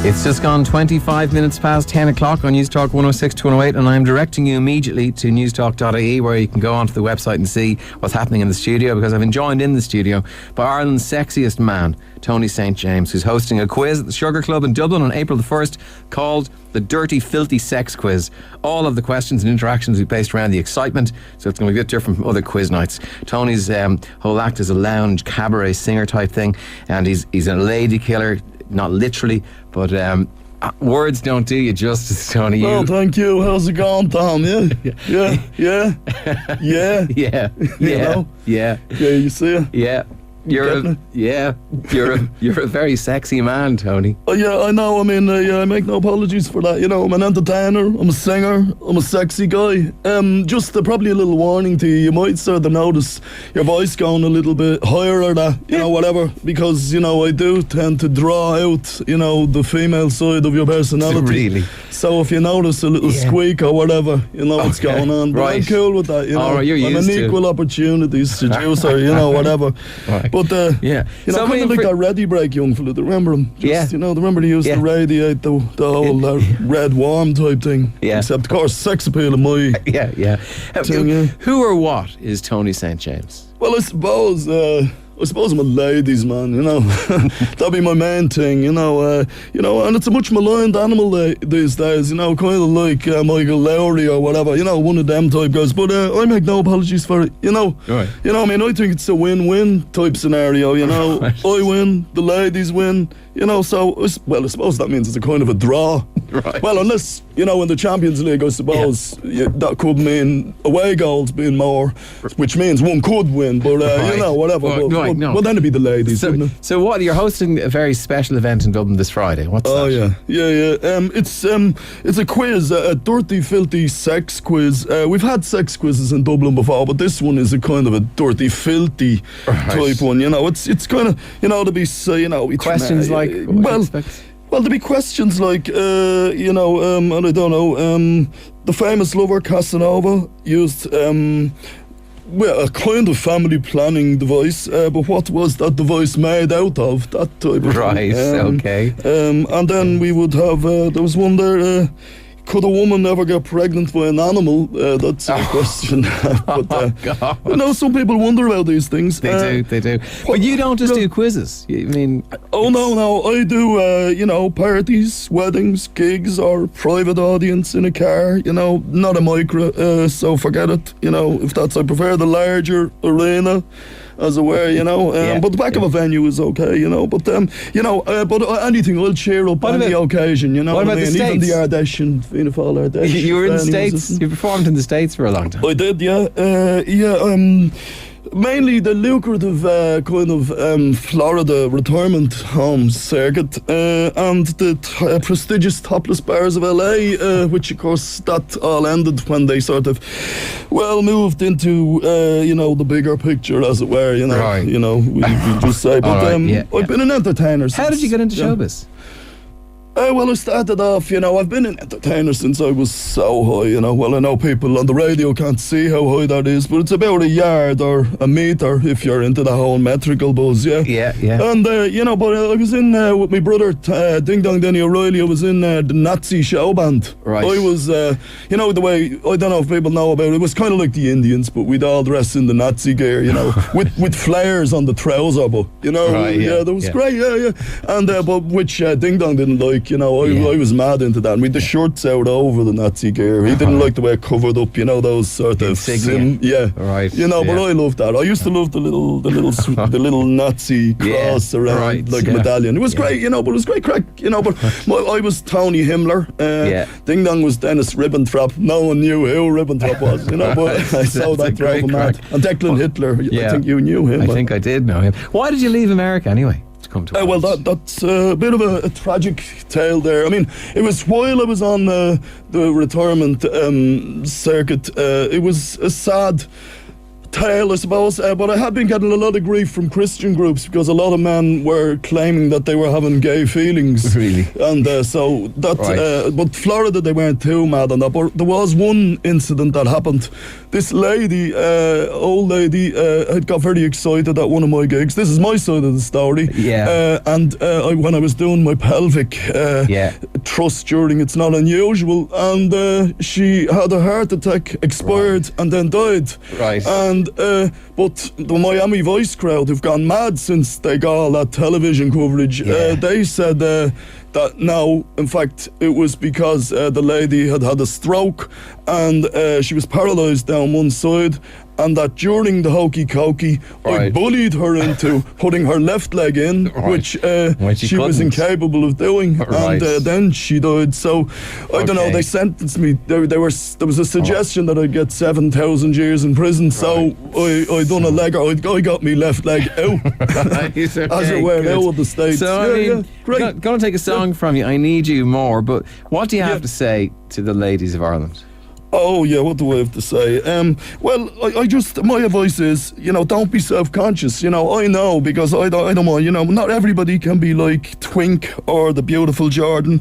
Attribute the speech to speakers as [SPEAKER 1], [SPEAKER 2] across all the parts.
[SPEAKER 1] It's just gone 25 minutes past 10 o'clock on NEWSTALK 106 to 108, and I'm directing you immediately to NEWSTALK.ie, where you can go onto the website and see what's happening in the studio, because I've been joined in the studio by Ireland's sexiest man, Tony St. James, who's hosting a quiz at the Sugar Club in Dublin on April the 1st called the Dirty Filthy Sex Quiz. All of the questions and interactions will be based around the excitement, so it's going to be a bit different from other quiz nights. Tony's whole act is a lounge cabaret singer type thing, and he's a lady killer. Not literally, but words don't do you justice, Tony.
[SPEAKER 2] Well, thank you. How's it going, Tom? Yeah.
[SPEAKER 1] Yeah,
[SPEAKER 2] you see it?
[SPEAKER 1] Yeah. You're a very sexy man, Tony.
[SPEAKER 2] Yeah, I know. I mean, I make no apologies for that. You know, I'm an entertainer, I'm a singer, I'm a sexy guy. Just probably a little warning to you. You might start to notice your voice going a little bit higher or that, whatever, because, I do tend to draw out, the female side of your personality.
[SPEAKER 1] Really?
[SPEAKER 2] So if you notice a little squeak or whatever, you know what's going on. But I'm cool with that,
[SPEAKER 1] All right,
[SPEAKER 2] I'm an equal opportunities seducer, whatever.
[SPEAKER 1] Right.
[SPEAKER 2] But, kind of like that Ready Break young fella. Remember him? Remember they used to radiate the whole red warm type thing.
[SPEAKER 1] Yeah.
[SPEAKER 2] Except, of course, sex appeal in my thing,
[SPEAKER 1] Who or what is Tony St. James?
[SPEAKER 2] Well, I suppose I'm a ladies' man, That'd be my main thing, and it's a much maligned animal these days, kind of like Michael Lowry or whatever, one of them type guys. But I make no apologies for it,
[SPEAKER 1] Right.
[SPEAKER 2] I think it's a win-win type scenario, Right. I win, the ladies win, so, I suppose that means it's a kind of a draw.
[SPEAKER 1] Right.
[SPEAKER 2] Well, unless, in the Champions League, I suppose that could mean away goals being more, which means one could win, but, whatever. Well, then it'd be the ladies, wouldn't it?
[SPEAKER 1] So what, you're hosting a very special event in Dublin this Friday. What's that?
[SPEAKER 2] It's a quiz, a dirty, filthy sex quiz. We've had sex quizzes in Dublin before, but this one is a kind of a dirty, filthy type one. It's kind of, to be,
[SPEAKER 1] questions like,
[SPEAKER 2] well, there'll be questions like, and I don't know, the famous lover Casanova used a kind of family planning device, but what was that device made out of? That type of
[SPEAKER 1] thing. Okay.
[SPEAKER 2] And then we would have, there was one there, could a woman ever get pregnant by an animal? That's a question. But, some people wonder about these things.
[SPEAKER 1] They do. But you don't just do quizzes.
[SPEAKER 2] Oh, no. I do, parties, weddings, gigs, or private audience in a car, not a micro, so forget it. If that's, I prefer the larger arena, as it were, but the back of a venue is okay, but anything will cheer up on the occasion,
[SPEAKER 1] What about the States?
[SPEAKER 2] Even the Ardèche, Ardèche.
[SPEAKER 1] You were in the States. You performed in the States for a long time.
[SPEAKER 2] I did, mainly the lucrative kind of Florida retirement home circuit and the prestigious topless bars of LA, which of course that all ended when they sort of moved into the bigger picture, as it were.
[SPEAKER 1] Right.
[SPEAKER 2] We just say. But I've been an entertainer since.
[SPEAKER 1] How did you get into showbiz?
[SPEAKER 2] Well, I started off, I've been an entertainer since I was so high, Well, I know people on the radio can't see how high that is, but it's about a yard or a metre if you're into the whole metrical buzz,
[SPEAKER 1] Yeah.
[SPEAKER 2] And, but I was in with my brother, Ding Dong Denny O'Reilly, I was in the Nazi show band.
[SPEAKER 1] Right.
[SPEAKER 2] I was, the way, I don't know if people know about it, it was kind of like the Indians, but we'd all dress in the Nazi gear, with flares on the trouser, but,
[SPEAKER 1] Right,
[SPEAKER 2] that was great, And, but which Ding Dong didn't like. I was mad into that. And we had the shirts out over the Nazi gear. He didn't like the way it covered up, those sort of
[SPEAKER 1] insignia. Right.
[SPEAKER 2] But I loved that. I used to love the little Nazi cross around a medallion. It was great, but it was great crack, but I was Tony Himmler. Ding Dong was Dennis Ribbentrop. No one knew who Ribbentrop was, but I saw that drove him mad. And Declan Hitler, I think you knew him.
[SPEAKER 1] I think I did know him. Why did you leave America anyway?
[SPEAKER 2] Well, that's a bit of a tragic tale there. I mean, it was while I was on the retirement circuit. It was a sad tale, I suppose. But I have been getting a lot of grief from Christian groups because a lot of men were claiming that they were having gay feelings.
[SPEAKER 1] Really?
[SPEAKER 2] And so that,
[SPEAKER 1] Right.
[SPEAKER 2] but Florida, they weren't too mad on that. But there was one incident that happened. This lady, old lady, had got very excited at one of my gigs. This is my side of the story.
[SPEAKER 1] Yeah.
[SPEAKER 2] And when I was doing my pelvic thrust during It's Not Unusual, and she had a heart attack, expired, and then died.
[SPEAKER 1] Right.
[SPEAKER 2] And but the Miami Vice crowd have gone mad since they got all that television coverage.
[SPEAKER 1] Yeah.
[SPEAKER 2] They said that now, in fact, it was because the lady had had a stroke and she was paralysed down one side, and that during the hokey cokey, I
[SPEAKER 1] Right.
[SPEAKER 2] bullied her into putting her left leg in,
[SPEAKER 1] Right.
[SPEAKER 2] which
[SPEAKER 1] When she
[SPEAKER 2] she was
[SPEAKER 1] couldn't.
[SPEAKER 2] incapable of doing,
[SPEAKER 1] Right.
[SPEAKER 2] and then she died. So I don't know.
[SPEAKER 1] Okay.
[SPEAKER 2] They sentenced me. There was a suggestion that I'd get 7,000 years in prison. So I done a leg. I got me left leg out,
[SPEAKER 1] It's okay,
[SPEAKER 2] as it were,
[SPEAKER 1] good.
[SPEAKER 2] out of the States.
[SPEAKER 1] So, I mean,
[SPEAKER 2] great.
[SPEAKER 1] going to take a song from you. I Need You More. But what do you have
[SPEAKER 2] Yeah.
[SPEAKER 1] to say to the ladies of Ireland?
[SPEAKER 2] Oh yeah, what do I have to say? Well, I just, my advice is, don't be self-conscious. I know, because I don't mind. Not everybody can be like Twink or the beautiful Jordan.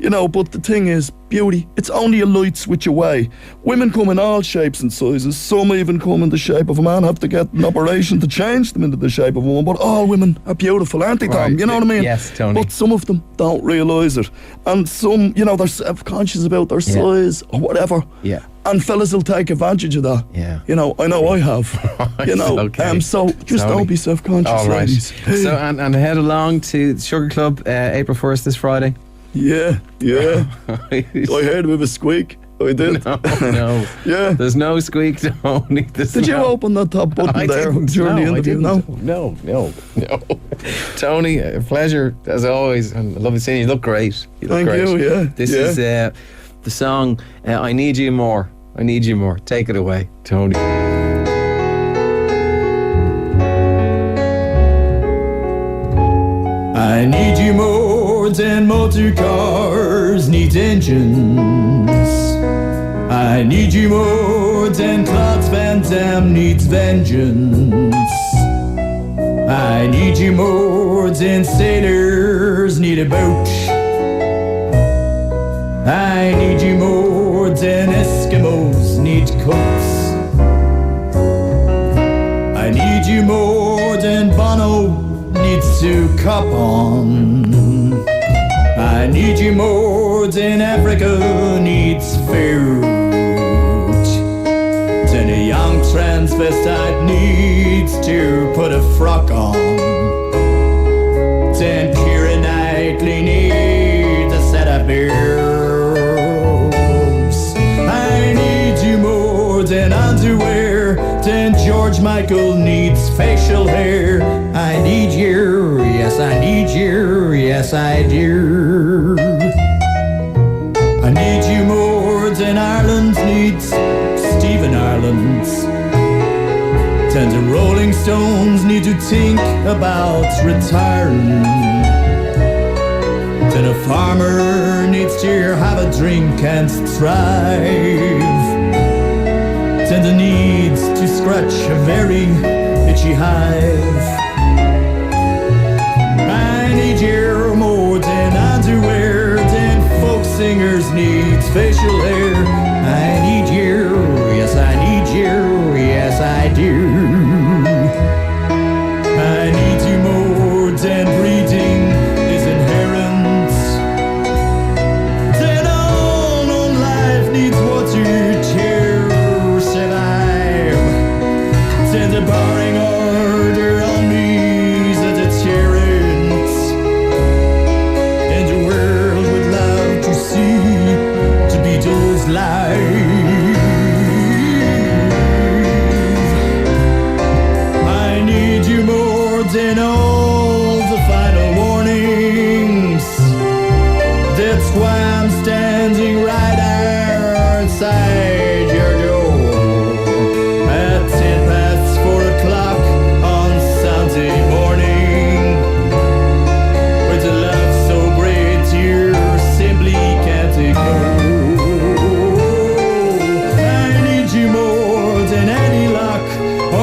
[SPEAKER 2] But the thing is, beauty, it's only a light switch away. Women come in all shapes and sizes. Some even come in the shape of a man. Have to get an operation to change them into the shape of a woman. But all women are beautiful, aren't they, Tom?
[SPEAKER 1] Right.
[SPEAKER 2] You know what I mean?
[SPEAKER 1] Yes, Tony.
[SPEAKER 2] But some of them don't realise it, and some, they're self-conscious about their size or whatever.
[SPEAKER 1] Yeah.
[SPEAKER 2] And fellas will take advantage of that.
[SPEAKER 1] Yeah.
[SPEAKER 2] I know I have.
[SPEAKER 1] Okay.
[SPEAKER 2] So just
[SPEAKER 1] Tony.
[SPEAKER 2] don't be self-conscious,
[SPEAKER 1] All right.
[SPEAKER 2] ladies.
[SPEAKER 1] So, and head along to Sugar Club April 1st this Friday.
[SPEAKER 2] Yeah. I heard a bit of a squeak. I did.
[SPEAKER 1] No.
[SPEAKER 2] Yeah.
[SPEAKER 1] There's no squeak, Tony.
[SPEAKER 2] Did you open that top button
[SPEAKER 1] I
[SPEAKER 2] there
[SPEAKER 1] didn't.
[SPEAKER 2] during the
[SPEAKER 1] No, I
[SPEAKER 2] interview?
[SPEAKER 1] didn't. No. Tony, a pleasure as always, and I love seeing you. You look great. You look
[SPEAKER 2] Thank
[SPEAKER 1] great.
[SPEAKER 2] you, yeah.
[SPEAKER 1] This is the song I Need You More. I Need You More. Take it away, Tony.
[SPEAKER 3] I need you more than motor cars need engines. I need you more than Claude Van Damme needs vengeance. I need you more than sailors need a boat. I need you more than Eskimos need coats. I need you more than Bono needs to cop on. I need you more than Africa needs food. Than a young transvestite needs to put a frock on. Than Keira Knightley needs a set of boobs. I need you more than underwear. Than George Michael needs facial hair. I need you, yes I need you, yes I do. I need you more than Ireland needs Stephen Ireland. Than the Rolling Stones need to think about retiring. Than a farmer needs to have a drink and thrive. Than the needs to scratch a very itchy hive. I need you more than underwear. Than folk singers needs facial hair. I need you, yes I need you, yes I do. I need you more than breeding is inherent. Than all known life needs water to survive. Than the barring order on me is a deterrent. And the world would love to see the Beatles live. I need you more than all the final warnings. That's why I'm standing right outside your door at 4:10 on Sunday morning. With a love so great you simply can't ignore. I need you more than any luck or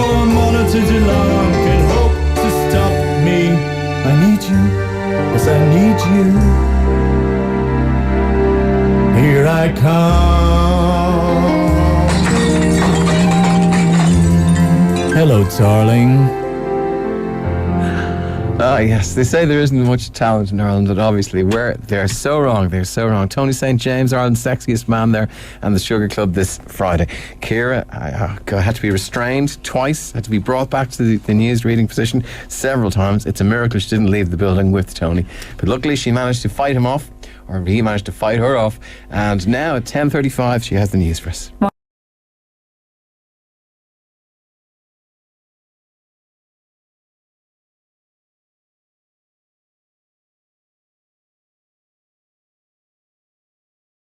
[SPEAKER 3] darling.
[SPEAKER 1] Ah, yes. They say there isn't much talent in Ireland, but obviously they're so wrong. They're so wrong. Tony St. James, Ireland's sexiest man there, and the Sugar Club this Friday. Ciara had to be restrained twice, had to be brought back to the news reading position several times. It's a miracle she didn't leave the building with Tony. But luckily she managed to fight him off, or he managed to fight her off, and now at 10:35 she has the news for us.